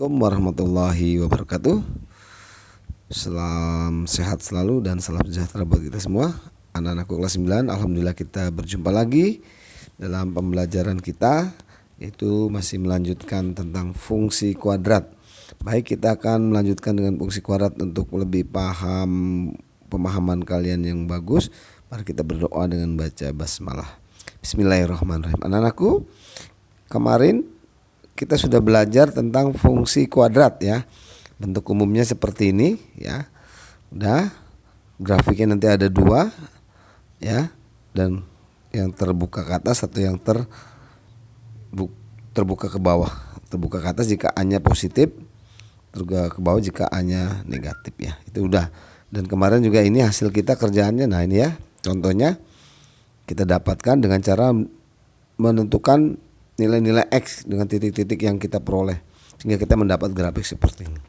Assalamualaikum warahmatullahi wabarakatuh. Salam sehat selalu dan salam sejahtera buat kita semua. Anak-anakku kelas 9, alhamdulillah kita berjumpa lagi dalam pembelajaran kita, yaitu masih melanjutkan tentang fungsi kuadrat. Baik, kita akan melanjutkan dengan fungsi kuadrat untuk lebih pemahaman kalian yang bagus. Mari kita berdoa dengan baca basmalah. Bismillahirrahmanirrahim. Anak-anakku, kemarin kita sudah belajar tentang fungsi kuadrat ya. Bentuk umumnya seperti ini ya. Udah, grafiknya nanti ada dua ya, dan yang terbuka ke atas atau yang terbuka ke bawah. Terbuka ke atas jika A-nya positif, terbuka ke bawah jika A-nya negatif ya. Itu udah. Dan kemarin juga ini hasil kita kerjaannya. Nah ini ya, contohnya kita dapatkan dengan cara menentukan nilai-nilai X dengan titik-titik yang kita peroleh, sehingga kita mendapat grafik seperti ini.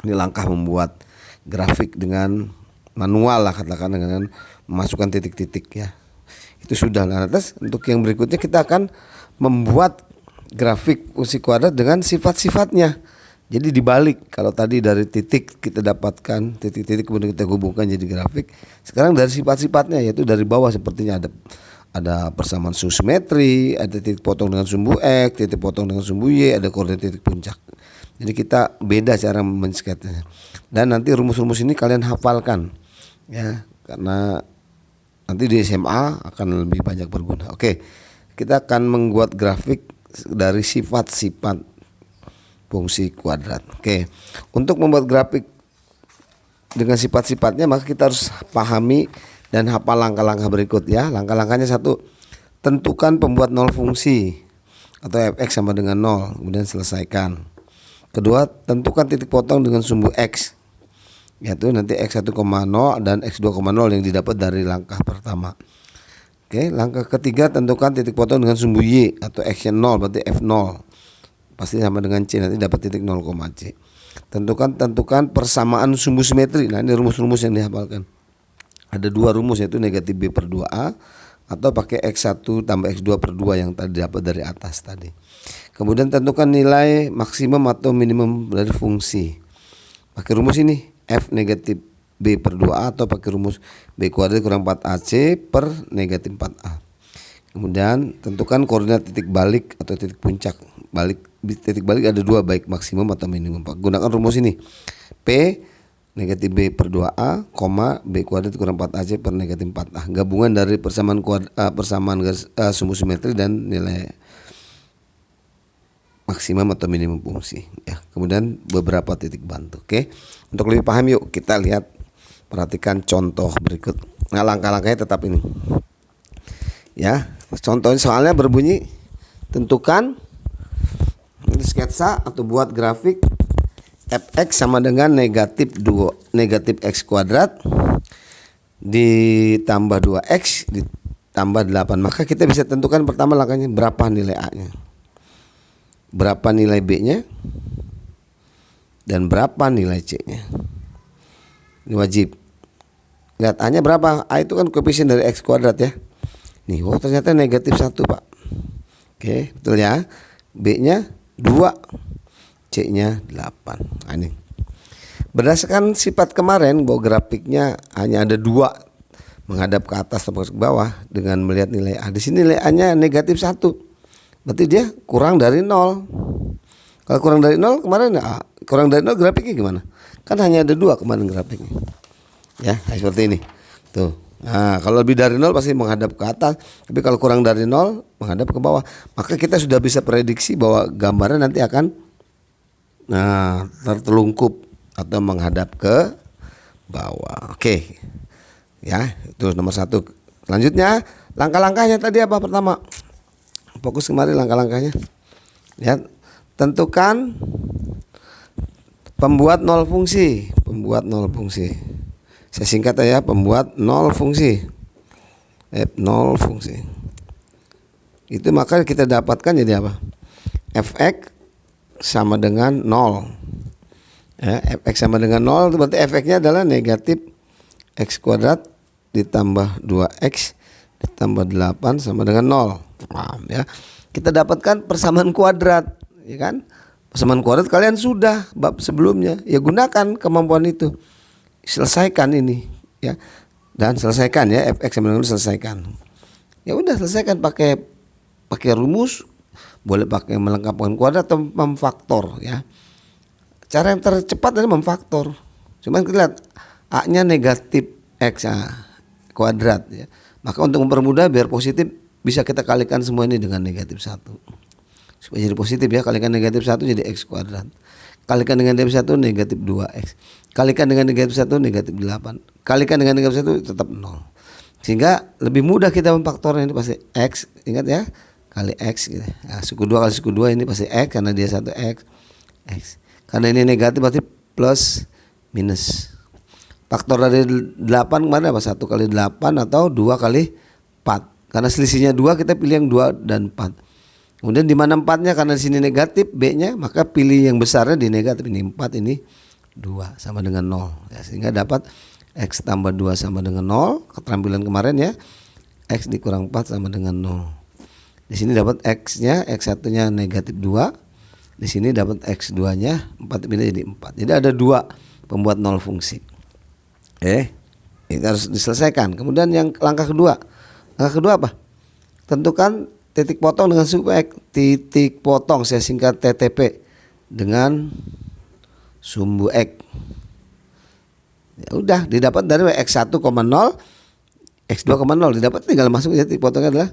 Ini langkah membuat grafik dengan manual lah, katakan dengan memasukkan titik-titik ya. Itu sudah. Nah, terus untuk yang berikutnya kita akan membuat grafik fungsi kuadrat dengan sifat-sifatnya. Jadi dibalik, kalau tadi dari titik kita dapatkan titik-titik kemudian kita hubungkan jadi grafik. Sekarang dari sifat-sifatnya, yaitu dari bawah sepertinya ada persamaan simetri, ada titik potong dengan sumbu X, titik potong dengan sumbu Y, ada koordinat titik puncak. Jadi kita beda cara men-sketnya. Dan nanti rumus-rumus ini kalian hafalkan ya, karena nanti di SMA akan lebih banyak berguna. Oke, kita akan membuat grafik dari sifat-sifat fungsi kuadrat. Oke, untuk membuat grafik dengan sifat-sifatnya maka kita harus pahami dan hafal langkah-langkah berikut ya. Langkah-langkahnya: satu, tentukan pembuat nol fungsi atau fx sama dengan 0, kemudian selesaikan. Kedua, tentukan titik potong dengan sumbu x, yaitu nanti x1,0 dan x2,0 yang didapat dari langkah pertama. Oke, langkah ketiga, tentukan titik potong dengan sumbu y atau x-nya 0, berarti f0 pasti sama dengan c, nanti dapat titik 0, c. Tentukan persamaan sumbu simetri. Nah, ini rumus-rumus yang dihafalkan. Ada dua rumus, yaitu negatif B per 2A atau pakai X1 tambah X2 per 2 yang tadi dapat dari atas tadi. Kemudian tentukan nilai maksimum atau minimum dari fungsi. Pakai rumus ini, F negatif B per 2A atau pakai rumus B kuadrat kurang 4AC per negatif 4A. Kemudian tentukan koordinat titik balik atau titik puncak. Titik balik ada dua, baik maksimum atau minimum. Gunakan rumus ini, P negatif B per 2A, B kuadrat kurang 4AC per negatif 4A. Gabungan dari persamaan sumbu simetri dan nilai maksimum atau minimum fungsi ya. Kemudian beberapa titik bantu. Oke, untuk lebih paham yuk kita lihat, perhatikan contoh berikut. Nah, langkah-langkahnya tetap ini ya. Contohnya soalnya berbunyi, tentukan sketsa atau buat grafik fx sama dengan negatif x kuadrat ditambah 2x ditambah 8. Maka kita bisa tentukan pertama langkahnya, berapa nilai A-nya, berapa nilai B-nya, dan berapa nilai C-nya. Ini wajib. Lihat A-nya berapa? A itu kan koefisien dari x kuadrat ya. Nih, oh ternyata negatif 1 Pak. Oke, betul ya. B-nya 2, C-nya 8. Nah, ini berdasarkan sifat kemarin bahwa grafiknya hanya ada 2, menghadap ke atas atau ke bawah dengan melihat nilai A. Di sini nilai A-nya negatif 1, berarti dia kurang dari 0. Kalau kurang dari 0 kemarin kurang dari 0 grafiknya gimana? Kan hanya ada 2 kemarin grafiknya ya, seperti ini tuh. Nah, kalau lebih dari 0 pasti menghadap ke atas, tapi kalau kurang dari 0 menghadap ke bawah. Maka kita sudah bisa prediksi bahwa gambarnya nanti akan tertelungkup atau menghadap ke bawah. Oke ya, itu nomor 1. Selanjutnya langkah-langkahnya tadi apa? Pertama, fokus kemarin langkah-langkahnya. Lihat, tentukan pembuat nol fungsi. Saya singkat ya, pembuat nol fungsi. F0 fungsi. Itu maka kita dapatkan jadi apa? Fx sama dengan 0 ya, fx sama dengan 0 itu berarti fx-nya adalah negatif x kuadrat ditambah 2x ditambah 8 sama dengan 0. Paham ya? Kita dapatkan persamaan kuadrat ya kan? Persamaan kuadrat kalian sudah bab sebelumnya. Ya gunakan kemampuan itu. Selesaikan ini ya. Dan selesaikan ya, fx sama dengan selesaikan. Ya udah selesaikan pakai rumus, boleh pakai melengkapkan kuadrat atau memfaktor ya. Cara yang tercepat adalah memfaktor. Cuman kita lihat a-nya negatif x kuadrat ya. Maka untuk mempermudah biar positif bisa kita kalikan semua ini dengan negatif 1. Supaya jadi positif ya, kalikan negatif 1 jadi x kuadrat. Kalikan dengan negatif 1 negatif 2x. Kalikan dengan negatif 1 negatif 8. Kalikan dengan negatif 1 tetap 0. Sehingga lebih mudah kita memfaktornya, ini pasti x, ingat ya, kali x gitu. Nah, suku 2 kali suku 2 ini pasti x karena dia 1x. X. Karena ini negatif berarti plus minus. Faktor dari 8 kemana apa? 1 kali 8 atau 2 kali 4. Karena selisihnya 2 kita pilih yang 2 dan 4. Kemudian di mana 4-nya karena di sini negatif B-nya, maka pilih yang besarnya di negatif. Ini 4, ini 2 sama dengan 0 ya, sehingga dapat x tambah 2 sama dengan 0. Keterampilan kemarin ya, x dikurang 4 sama dengan 0. Di sini dapat x-nya, x1-nya negatif 2. Di sini dapat x2-nya 4 pindah jadi 4. Jadi ada 2 pembuat 0 fungsi. Ini harus diselesaikan. Kemudian yang langkah kedua. Langkah kedua apa? Tentukan titik potong dengan sumbu x. Titik potong saya singkat TTP dengan sumbu x. Ya udah didapat dari x1,0, x2,0 didapat, tinggal masuk titik potongnya adalah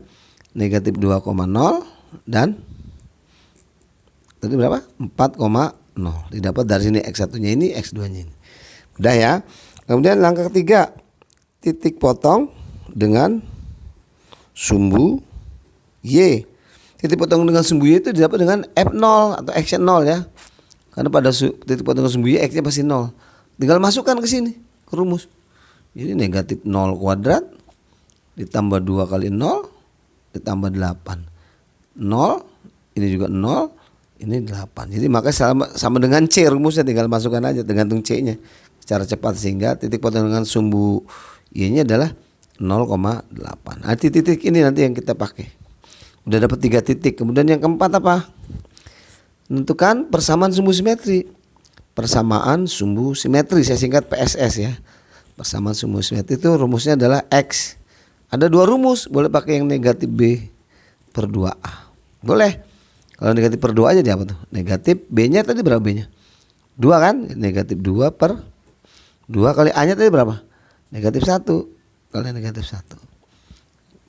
negatif 2,0 dan tadi berapa? 4,0. Didapat dari sini x1-nya ini, x2-nya ini. Udah ya. Kemudian langkah ketiga, titik potong dengan sumbu y. Titik potong dengan sumbu y itu didapat dengan f0 atau x0 ya. Karena pada titik potong dengan sumbu y x-nya pasti 0. Tinggal masukkan ke sini, ke rumus. Jadi negatif 0 kuadrat ditambah 2 kali 0 ditambah 8. 0, ini juga 0, ini 8. Jadi maka sama dengan C rumusnya, tinggal masukkan aja tergantung C-nya secara cepat, sehingga titik potong dengan sumbu y-nya adalah 0,8. Nah, titik ini nanti yang kita pakai. Udah dapat 3 titik. Kemudian yang keempat apa? Menentukan persamaan sumbu simetri. Persamaan sumbu simetri, saya singkat PSS ya. Persamaan sumbu simetri itu rumusnya adalah X. Ada 2 rumus, boleh pakai yang negatif B per 2A. Boleh. Kalau negatif per 2 aja dia apa tuh? Negatif B-nya tadi berapa B-nya? 2 kan? Negatif 2 per 2 kali A-nya tadi berapa? Negatif 1 kali negatif 1.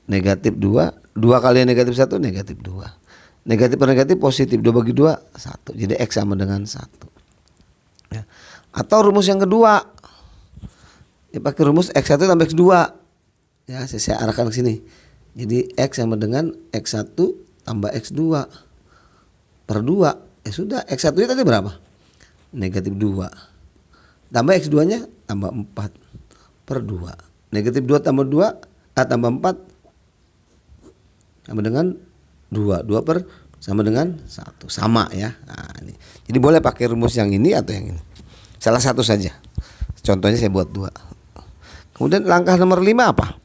Negatif 2, 2 kali negatif 1 negatif 2. Negatif per negatif positif, 2 bagi 2 1. Jadi X sama dengan 1 ya. Atau rumus yang kedua, ya pakai rumus X1 tambah X2 ya, saya arahkan ke sini. Jadi X sama dengan X1 tambah X2 per 2. Ya sudah, X1 nya tadi berapa? Negatif 2 tambah X2 nya tambah 4 per 2. Negatif 2 tambah 2 tambah 4 sama dengan 2. 2 per sama dengan 1. Sama ya. Nah, ini. Jadi boleh pakai rumus yang ini atau yang ini. Salah satu saja. Contohnya saya buat 2. Kemudian langkah nomor 5 apa?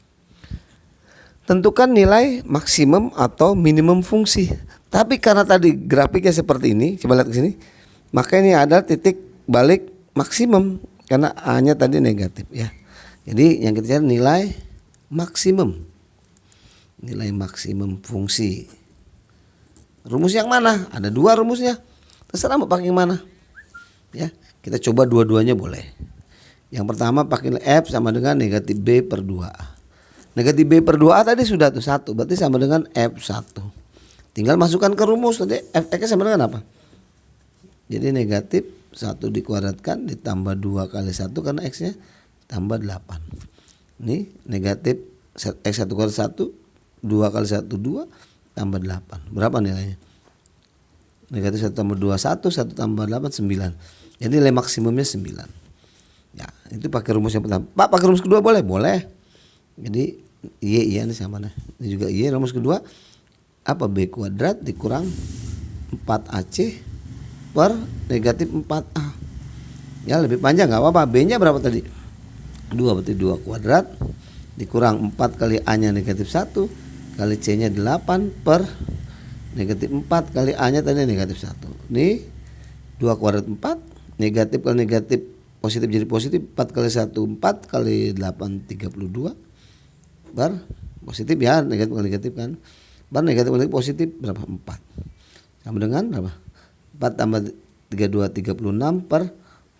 Tentukan nilai maksimum atau minimum fungsi. Tapi karena tadi grafiknya seperti ini, coba lihat ke sini. Maka ini ada titik balik maksimum karena A-nya tadi negatif ya. Jadi yang kita cari nilai maksimum. Nilai maksimum fungsi. Rumus yang mana? Ada 2 rumusnya. Terserah mau pakai yang mana. Ya, kita coba dua-duanya boleh. Yang pertama pakai F sama dengan negatif B per 2A. Negatif B per 2A tadi sudah tuh 1, berarti sama dengan F1. Tinggal masukkan ke rumus, nanti Fx sama dengan apa? Jadi negatif 1 dikuadratkan ditambah 2 kali 1 karena X-nya tambah 8. Ini negatif X1 kuadrat 1, 2 kali 1 2 tambah 8. Berapa nilainya? Negatif 1 tambah 2 1, 1 tambah 8 9. Jadi nilai maksimumnya 9. Ya, itu pakai rumus yang pertama. Pak, pakai rumus kedua boleh? Boleh. Jadi Y ini sama nih. Ini juga Y. Rumus kedua apa? B kuadrat dikurang 4AC per negatif 4A. Ya, lebih panjang enggak apa-apa. B-nya berapa tadi? 2, berarti 2 kuadrat dikurang 4 kali A-nya negatif 1 kali C-nya 8 per negatif 4 kali A-nya tadi negatif 1. Ini 2 kuadrat 4, negatif kali negatif positif jadi positif, 4 kali 1 4 kali 8 32 bar positif ya, negatif kali negatif kan, bar negatif kali positif berapa, 4 sama dengan berapa, 4 tambah 32 36 per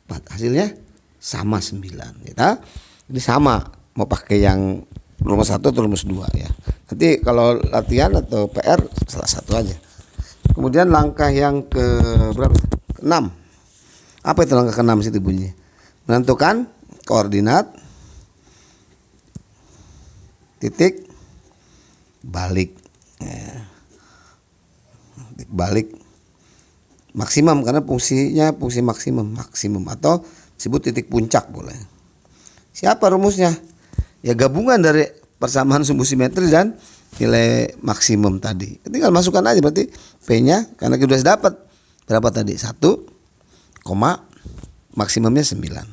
4, hasilnya sama 9 ya. Ini sama mau pakai yang rumus 1 atau rumus 2 ya, nanti kalau latihan atau PR salah satu aja. Kemudian langkah yang ke berapa? 6. Apa itu langkah ke-6 situ bunyi? Menentukan koordinat titik balik. Ya. Titik balik maksimum karena fungsinya fungsi maksimum atau disebut titik puncak boleh. Siapa rumusnya? Ya gabungan dari persamaan sumbu simetri dan nilai maksimum tadi. Tinggal masukkan aja berarti P-nya karena kita sudah dapat berapa tadi? 1, maksimumnya 9.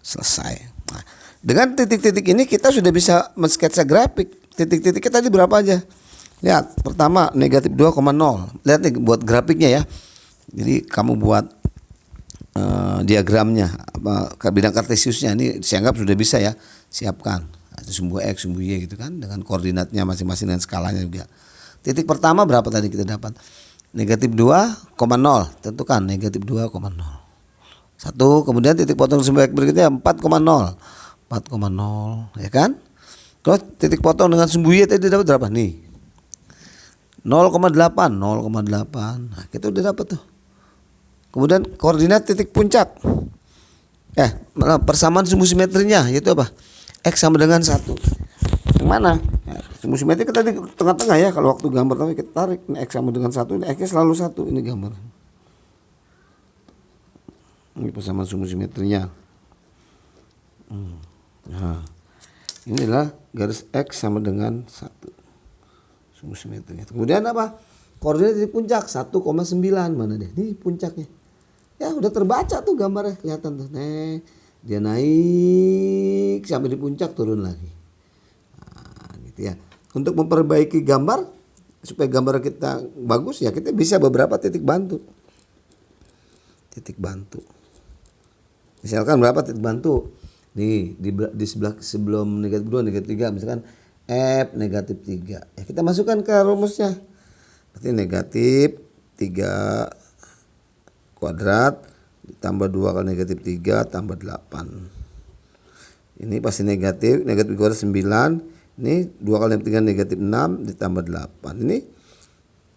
Selesai. Nah, dengan titik-titik ini kita sudah bisa mensketsa grafik. Titik-titiknya tadi berapa aja? Lihat, pertama negatif 2,0. Lihat nih buat grafiknya ya. Jadi kamu buat diagramnya bidang kartesiusnya ini saya anggap sudah bisa ya. Siapkan. Sumbu X, sumbu Y gitu kan, dengan koordinatnya masing-masing dan skalanya juga. Titik pertama berapa tadi kita dapat? Negatif 2,0. Tentukan negatif 2,0. 1, kemudian titik potong sumbu X berikutnya 4,0. 4,0 ya kan? Terus titik potong dengan sumbu Y tadi dapat berapa nih? 0,8. Nah, kita udah dapat tuh. Kemudian koordinat titik puncak. Persamaan sumbu simetrinya yaitu apa? X sama dengan 1. Yang mana? Ya, sumbu simetri kita di tengah-tengah ya. Kalau waktu gambar tadi kita tarik ini X sama dengan 1, ini X-nya selalu 1. Ini gambar. Ini persamaan sumbu simetrinya. Nah, inilah garis X sama dengan 1. Sumbu simetrinya. Kemudian apa? Koordinat titik puncak 1,9. Mana deh? Ini puncaknya. Ya udah terbaca tuh gambarnya, kelihatan tuh. Nih, dia naik sampai di puncak turun lagi. Nah, gitu ya. Untuk memperbaiki gambar supaya gambar kita bagus ya kita bisa beberapa titik bantu. Titik bantu. Misalkan berapa titik bantu? Nih di sebelah sebelum negatif 2 negatif 3 misalkan F negatif 3. Ya kita masukkan ke rumusnya. Berarti negatif 3 kuadrat ditambah 2 kali negatif 3 tambah 8. Ini pasti negatif kuadrat 9. Ini 2 kali 3 negatif 6 ditambah 8. Ini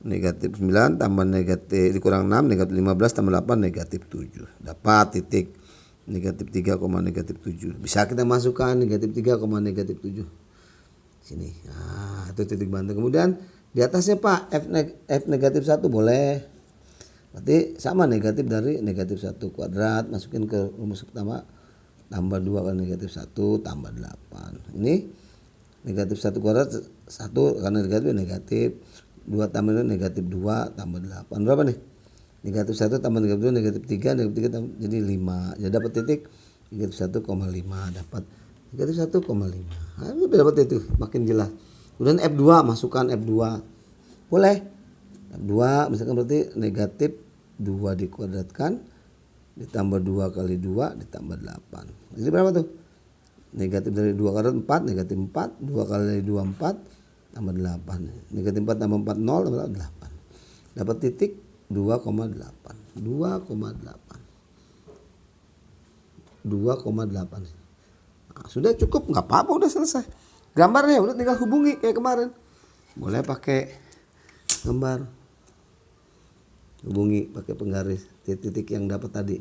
negatif 9 tambah negatif dikurang 6 negatif 15 tambah 8 negatif 7. Dapat titik negatif 3, negatif 7. Bisa kita masukkan negatif 3, negatif 7. Sini. Nah, itu titik bantu. Kemudian di atasnya Pak F negatif 1 boleh. Berarti sama negatif dari negatif 1 kuadrat, masukin ke rumus pertama, tambah 2 kali negatif 1 tambah 8. Ini negatif 1 kuadrat 1 karena negatif 2 tambah negatif 2 tambah 8. Berapa nih? Negatif 1 tambah negatif 2 negatif 3 tambah, jadi 5. Jadi dapat titik negatif 1,5, dapat negatif 1,5. Nah, udah dapat itu, makin jelas. Kemudian F2, masukkan F2. Boleh. F2 misalkan berarti negatif 2 dikuadratkan ditambah 2 kali 2 ditambah 8. Jadi berapa tuh? Negatif dari 2 kuadrat 4, negatif 4, 2 kali 2 4 tambah 8. Negatif 4 tambah 4 0 tambah 8. Dapat titik 2,8. 2,8. Nah, sudah cukup, nggak apa-apa, udah selesai. Gambarnya udah tinggal hubungi kayak kemarin. Boleh pakai gambar. Hubungi pakai penggaris titik-titik yang dapat tadi.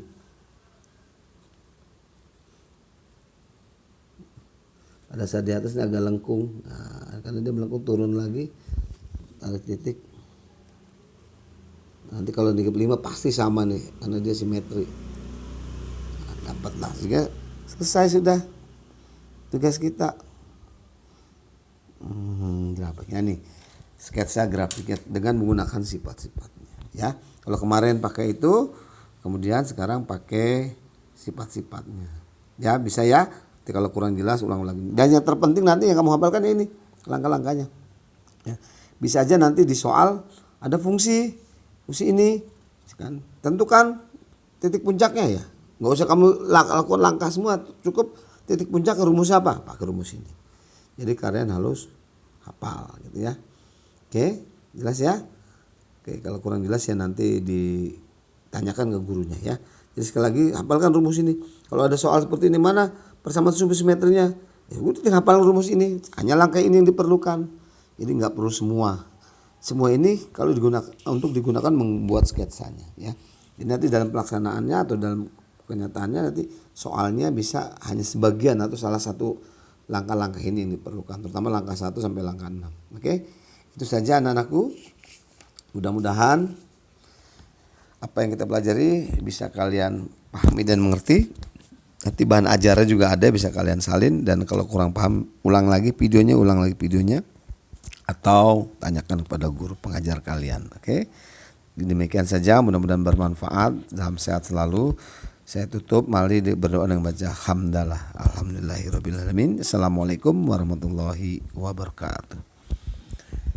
Pada saat di atas ini agak lengkung. Nah, karena dia melengkung turun lagi. Tarik titik. Nanti kalau negatif 5 pasti sama nih karena dia simetri. Nah, dapatlah. Sehingga selesai sudah tugas kita. Grafiknya nih. Sketsa grafiknya dengan menggunakan sifat-sifatnya ya. Kalau kemarin pakai itu, kemudian sekarang pakai sifat-sifatnya. Ya, bisa ya. Jadi kalau kurang jelas ulang lagi. Dan yang terpenting nanti yang kamu hafalkan ini langkah-langkahnya. Ya. Bisa aja nanti di soal ada fungsi ini kan. Tentukan titik puncaknya ya. Nggak usah kamu lakukan langkah semua, cukup titik puncak ke rumus apa? Pakai rumus ini. Jadi kalian harus hafal gitu ya. Oke, jelas ya? Oke, kalau kurang jelas ya nanti ditanyakan ke gurunya ya. Jadi sekali lagi hafalkan rumus ini. Kalau ada soal seperti ini mana persamaan sumbu simetrinya, ya udah tinggal hafal rumus ini. Hanya langkah ini yang diperlukan. Jadi nggak perlu semua. Semua ini kalau digunakan membuat sketsanya ya. Jadi nanti dalam pelaksanaannya atau dalam kenyataannya nanti soalnya bisa hanya sebagian atau salah satu langkah-langkah ini yang diperlukan, terutama langkah 1 sampai langkah 6. Oke? Itu saja anak-anakku. Mudah-mudahan apa yang kita pelajari bisa kalian pahami dan mengerti. Nanti bahan ajarnya juga ada, bisa kalian salin, dan kalau kurang paham ulang lagi videonya atau tanyakan kepada guru pengajar kalian. Oke? Demikian saja, mudah-mudahan bermanfaat. Salam sehat selalu. Saya tutup, mari berdoa dengan baca hamdalah. Alhamdulillahirabbil alamin. Assalamualaikum warahmatullahi wabarakatuh.